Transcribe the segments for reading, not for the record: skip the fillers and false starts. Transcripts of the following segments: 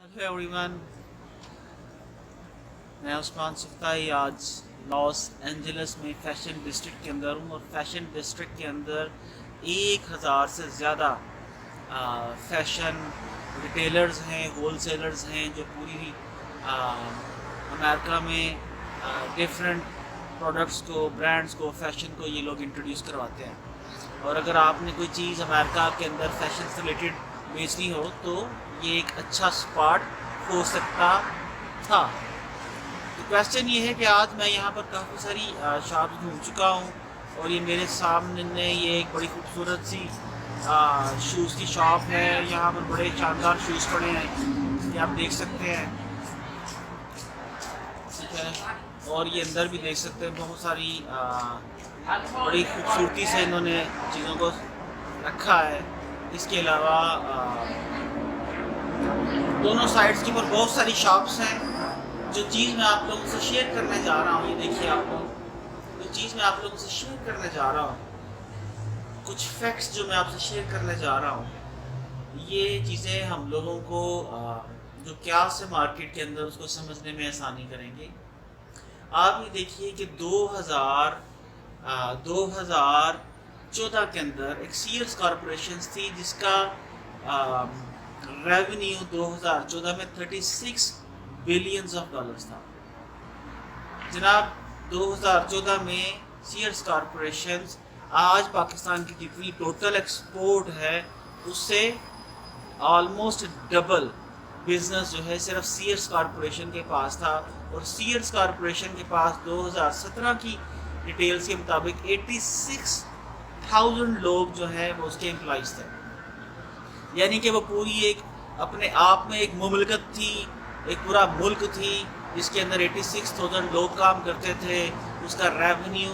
Hello everyone, मैं उस्मान सुफ्ताई आज Los Angeles में फ़ैशन डिस्ट्रिक्ट के अंदर हूँ और फैशन डिस्ट्रिक्ट के अंदर 1000 से ज़्यादा फैशन रिटेलर्स हैं, होलसेलर्स हैं जो पूरी अमेरिका में डिफरेंट प्रोडक्ट्स को, ब्रांड्स को, फैशन को ये लोग इंट्रोड्यूस करवाते हैं। और अगर आपने कोई चीज़ अमेरिका के अंदर फैशन से रिलेटेड बेचनी हो तो ये एक अच्छा स्पॉट हो सकता था। तो क्वेश्चन ये है कि आज मैं यहाँ पर काफ़ी सारी शॉप्स घूम चुका हूँ और ये मेरे सामने ये एक बड़ी खूबसूरत सी शूज़ की शॉप है। यहाँ पर बड़े शानदार शूज़ पड़े हैं, ये आप देख सकते हैं, ठीक है। और ये अंदर भी देख सकते हैं, बहुत सारी बड़ी खूबसूरती से इन्होंने चीज़ों को रखा है। इसके अलावा दोनों साइड्स के ऊपर बहुत सारी शॉप्स हैं। जो चीज़ मैं आप लोगों से शेयर करने जा रहा हूँ, ये देखिए आप लोग, जो चीज़ मैं आप लोगों से शेयर करने जा रहा हूँ, कुछ फैक्ट्स जो मैं आपसे शेयर करने जा रहा हूँ, ये चीज़ें हम लोगों को जो क्या से मार्केट के अंदर उसको समझने में आसानी करेंगे। आप ये देखिए कि 2014 के अंदर एक सीयर्स कॉरपोरेशन थी जिसका रेवेन्यू 2014 में 36 बिलियंस ऑफ डॉलर्स था। जनाब 2014 में सीयर्स कॉरपोरेशन आज पाकिस्तान की जितनी टोटल एक्सपोर्ट है उससे ऑलमोस्ट डबल बिजनेस जो है सिर्फ सीयर्स कॉरपोरेशन के पास था। और सीयर्स कॉरपोरेशन के पास 2017 की डिटेल्स के मुताबिक 86,000 लोग जो है वो उसके एम्प्लॉइज थे। यानी कि वो पूरी एक अपने आप में एक मुमलकत थी, एक पूरा मुल्क थी जिसके अंदर 86,000 लोग काम करते थे। उसका रेवेन्यू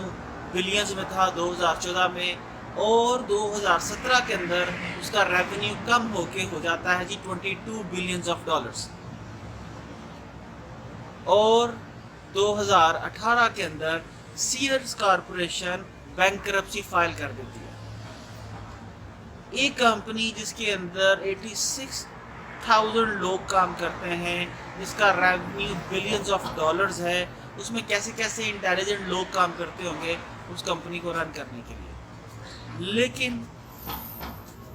बिलियंस में था 2014 में, और 2017 के अंदर उसका रेवेन्यू कम होके हो जाता है जी 22 बिलियंस ऑफ डॉलर्स। और 2018 के अंदर सीयर्स कॉरपोरेशन बैंकरप्सी फाइल कर देती है। एक कंपनी जिसके अंदर 86,000 लोग काम करते हैं, जिसका रेवेन्यू बिलियंस ऑफ डॉलर्स है, उसमें कैसे कैसे इंटेलिजेंट लोग काम करते होंगे उस कंपनी को रन करने के लिए। लेकिन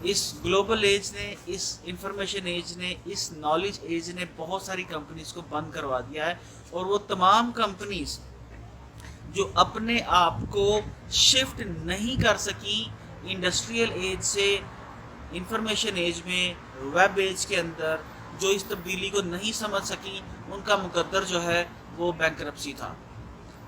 इस ग्लोबल एज ने, इस इंफॉर्मेशन एज ने, इस नॉलेज एज ने बहुत सारी कंपनीज को बंद करवा दिया है। और वो तमाम कंपनीज जो अपने आप को शिफ्ट नहीं कर सकी इंडस्ट्रियल एज से इंफॉर्मेशन एज में, वेब एज के अंदर, जो इस तब्दीली को नहीं समझ सकी, उनका मुकद्दर जो है वो बैंकरप्सी था।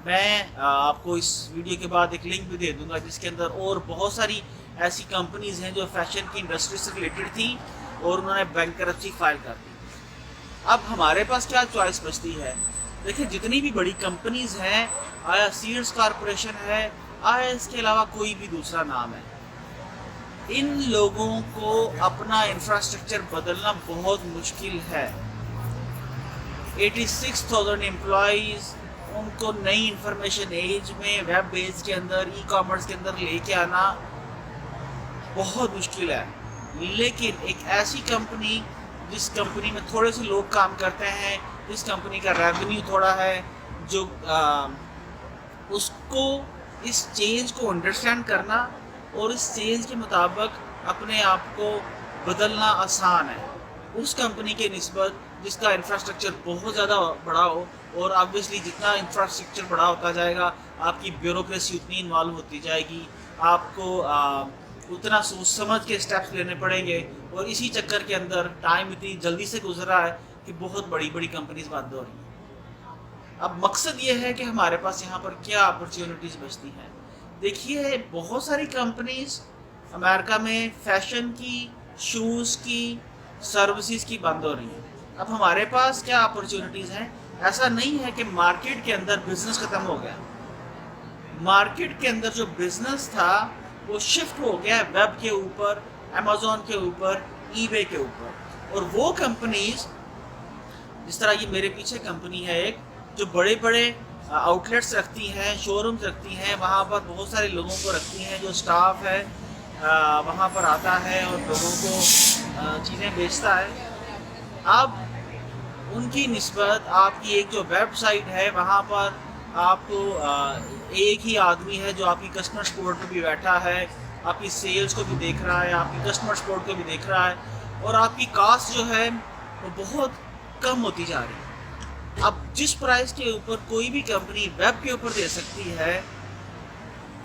मैं आपको इस वीडियो के बाद एक लिंक भी दे दूंगा जिसके अंदर और बहुत सारी ऐसी कंपनीज हैं जो फैशन की इंडस्ट्री से रिलेटेड थी और उन्होंने बैंकरप्सी फाइल कर दी। अब हमारे पास क्या चॉइस बचती है? देखिए, जितनी भी बड़ी कंपनीज हैं, आया सीयर्स कॉरपोरेशन है, आया इसके अलावा कोई भी दूसरा नाम है, इन लोगों को अपना इंफ्रास्ट्रक्चर बदलना बहुत मुश्किल है। 86,000 एम्प्लॉयज़, उनको नई इंफॉर्मेशन एज में, वेब एज के अंदर, ई कॉमर्स के अंदर लेके आना बहुत मुश्किल है। लेकिन एक ऐसी कंपनी जिस कंपनी में थोड़े से लोग काम करते हैं, जिस कंपनी का रेवेन्यू थोड़ा है, जो उसको इस चेंज को अंडरस्टैंड करना और इस चेंज के मुताबिक अपने आप को बदलना आसान है, उस कंपनी के निस्बत जिसका इंफ्रास्ट्रक्चर बहुत ज़्यादा बड़ा हो। और ऑब्वियसली जितना इंफ्रास्ट्रक्चर बड़ा होता जाएगा आपकी ब्यूरोक्रेसी उतनी इन्वॉल्व होती जाएगी, आपको उतना सोच समझ के स्टेप्स लेने पड़ेंगे। और इसी चक्कर के अंदर टाइम इतनी जल्दी से गुजर रहा है कि बहुत बड़ी बड़ी कंपनीज बंद हो रही हैं। अब मकसद ये है कि हमारे पास यहाँ पर क्या अपॉर्चुनिटीज़ बचती हैं। देखिए, बहुत सारी कंपनीज अमेरिका में फैशन की, शूज़ की, सर्विसेज की बंद हो रही हैं। अब हमारे पास क्या अपॉर्चुनिटीज़ हैं? ऐसा नहीं है कि मार्केट के अंदर बिजनेस ख़त्म हो गया। मार्केट के अंदर जो बिजनेस था वो शिफ्ट हो गया वेब के ऊपर, अमेज़ॉन के ऊपर, ईबे के ऊपर। और वो कंपनीज, जिस तरह ये मेरे पीछे कंपनी है एक, जो बड़े बड़े आउटलेट्स रखती हैं, शोरूम्स रखती हैं, वहाँ पर बहुत सारे लोगों को रखती हैं, जो स्टाफ है वहाँ पर आता है और लोगों को चीज़ें बेचता है। अब ان کی نسبت آپ کی ایک جو ویب سائٹ ہے وہاں پر آپ کو ایک ہی آدمی ہے جو آپ کی کسٹمر سپورٹ پہ بھی بیٹھا ہے، آپ کی سیلز کو بھی دیکھ رہا ہے، آپ کی کسٹمر سپورٹ کو بھی دیکھ رہا ہے، اور آپ کی کاسٹ جو ہے وہ بہت کم ہوتی جا رہی ہے۔ اب جس پرائس کے اوپر کوئی بھی کمپنی ویب کے اوپر دے سکتی ہے،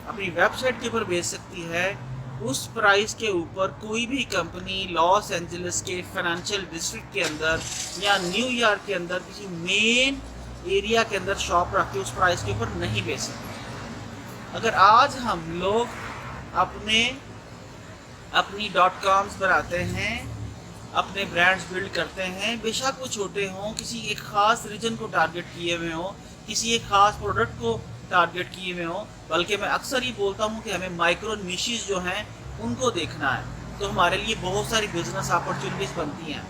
اپنی ویب سائٹ کے اوپر بیچ سکتی ہے، اس پرائس کے اوپر کوئی بھی کمپنی لاس اینجلس کے فائنینشیل ڈسٹرکٹ کے اندر یا نیو یارک کے اندر کسی مین ایریا کے اندر شاپ رکھ کے اس پرائس کے اوپر نہیں بیچ سکتے۔ اگر آج ہم لوگ اپنی .coms بناتے ہیں، اپنے برانڈز بلڈ کرتے ہیں، بے شک وہ چھوٹے ہوں، کسی ایک خاص ریجن کو ٹارگٹ کیے ہوئے ہوں، کسی ایک خاص پروڈکٹ کو ٹارگٹ کیے ہوئے ہوں، بلکہ میں اکثر یہ بولتا ہوں کہ ہمیں مائکرو نیشز جو ہیں ان کو دیکھنا ہے، تو ہمارے لیے بہت ساری بزنس اپرچونیٹیز بنتی ہیں۔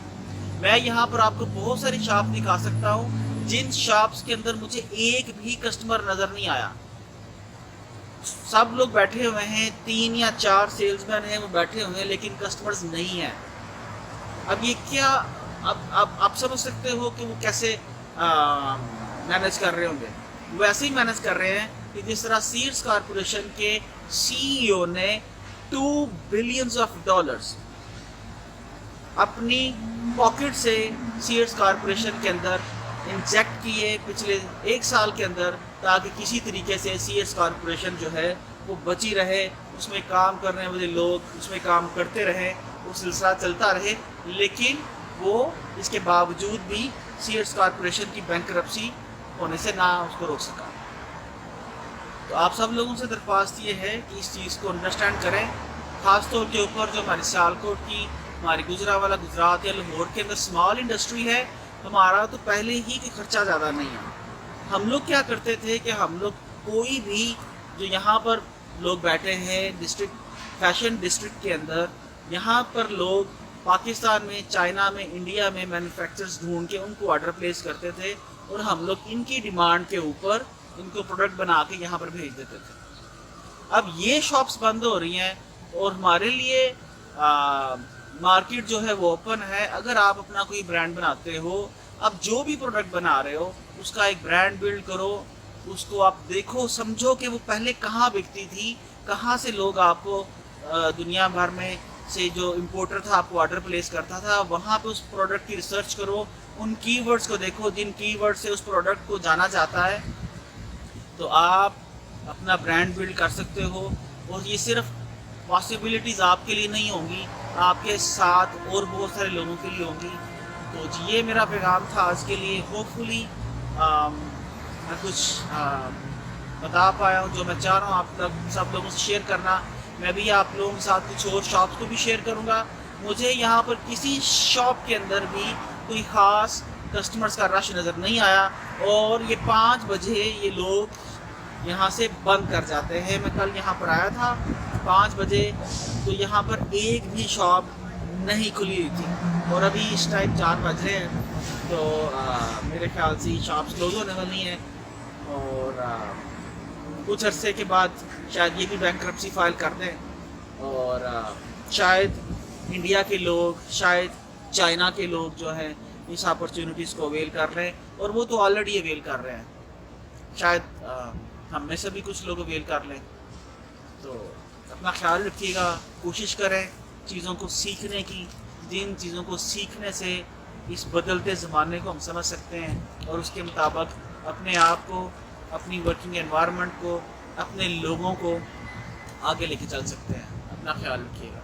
میں یہاں پر آپ کو بہت ساری شاپ دکھا سکتا ہوں جن شاپس کے اندر مجھے ایک بھی کسٹمر نظر نہیں آیا، سب لوگ بیٹھے ہوئے ہیں، 3 یا 4 سیلز مین ہیں وہ بیٹھے ہوئے ہیں، لیکن کسٹمرز نہیں ہیں۔ اب یہ کیا، اب آپ سمجھ سکتے ہو کہ وہ کیسے مینیج کر رہے ہوں گے۔ وہ ایسے ہی مینیج کر رہے ہیں کہ جس طرح سیئرز کارپوریشن کے CEO نے $2 بلین اپنی پاکٹ سے سیئرز کارپوریشن کے اندر انجیکٹ کیے پچھلے 1 سال کے اندر، تاکہ کسی طریقے سے سیئرز کارپوریشن جو ہے وہ بچی رہے، اس میں کام کرنے والے لوگ اس میں کام کرتے رہیں، وہ سلسلہ چلتا رہے، لیکن وہ اس کے باوجود بھی سیئرز کارپوریشن کی بینکرپسی ہونے سے نہ اس کو روک سکا۔ تو آپ سب لوگوں سے درخواست یہ ہے کہ اس چیز کو انڈرسٹینڈ کریں، خاص طور کے اوپر جو ہماری سیالکوٹ کی، ہماری گجرانوالہ گجرات یا لاہور کے اندر اسمال انڈسٹری ہے، ہمارا تو پہلے ہی کہ خرچہ زیادہ نہیں ہے۔ ہم لوگ کیا کرتے تھے کہ ہم لوگ کوئی بھی جو یہاں پر لوگ بیٹھے ہیں ڈسٹرکٹ فیشن ڈسٹرکٹ کے اندر، یہاں پر لوگ پاکستان میں، چائنا میں، انڈیا میں مینوفیکچرز ڈھونڈ کے ان کو آرڈر پلیس کرتے تھے، اور ہم لوگ ان کی ڈیمانڈ کے اوپر ان کو پروڈکٹ بنا کے یہاں پر بھیج دیتے تھے۔ اب یہ شاپس بند ہو رہی ہیں اور ہمارے لیے مارکیٹ جو ہے وہ اوپن ہے۔ اگر آپ اپنا کوئی برانڈ بناتے ہو، اب جو بھی پروڈکٹ بنا رہے ہو اس کا ایک برانڈ بلڈ کرو، اس کو آپ دیکھو، سمجھو کہ وہ پہلے کہاں بکتی تھی، کہاں سے لوگ آپ کو دنیا بھر میں سے جو امپورٹر تھا آپ کو آرڈر پلیس کرتا تھا، وہاں پہ اس پروڈکٹ کی ریسرچ کرو، ان کی ورڈز کو دیکھو جن کی ورڈ سے اس پروڈکٹ کو جانا جاتا ہے، تو آپ اپنا برانڈ بلڈ کر سکتے ہو۔ اور یہ صرف پاسبلٹیز آپ کے لیے نہیں ہوں گی، آپ کے ساتھ اور بہت سارے لوگوں کے لیے ہوں گی۔ تو یہ میرا پیغام تھا آج کے لیے۔ ہوپ فلی میں کچھ بتا پایا ہوں جو میں چاہ رہا ہوں آپ تک سب لوگوں سے شیئر کرنا۔ میں بھی آپ لوگوں کے ساتھ کچھ اور شاپس کو بھی شیئر کروں گا۔ مجھے یہاں پر کسی شاپ کے اندر بھی کوئی خاص کسٹمرز کا رش نظر نہیں آیا، اور یہ 5 بجے یہ لوگ یہاں سے بند کر جاتے ہیں۔ میں کل یہاں پر آیا تھا 5 بجے، تو یہاں پر ایک بھی شاپ نہیں کھلی ہوئی تھی، اور ابھی اس ٹائم 4 بج رہے ہیں، تو میرے خیال سے شاپس کلوز ہونے والی ہیں، اور کچھ عرصے کے بعد شاید یہ بھی بینکرپسی فائل کر دیں، اور شاید انڈیا کے لوگ، شاید چائنا کے لوگ جو ہیں اس اپرچونیٹیز کو اویل کر رہے ہیں، اور وہ تو آلریڈی اویل کر رہے ہیں، شاید ہم میں سے بھی کچھ لوگ اویل کر لیں۔ تو اپنا خیال رکھیے گا، کوشش کریں چیزوں کو سیکھنے کی، جن چیزوں کو سیکھنے سے اس بدلتے زمانے کو ہم سمجھ سکتے ہیں، اور اس کے مطابق اپنے آپ کو، اپنی ورکنگ انوائرمنٹ کو، اپنے لوگوں کو آگے لے کے چل سکتے ہیں۔ اپنا خیال رکھیے گا۔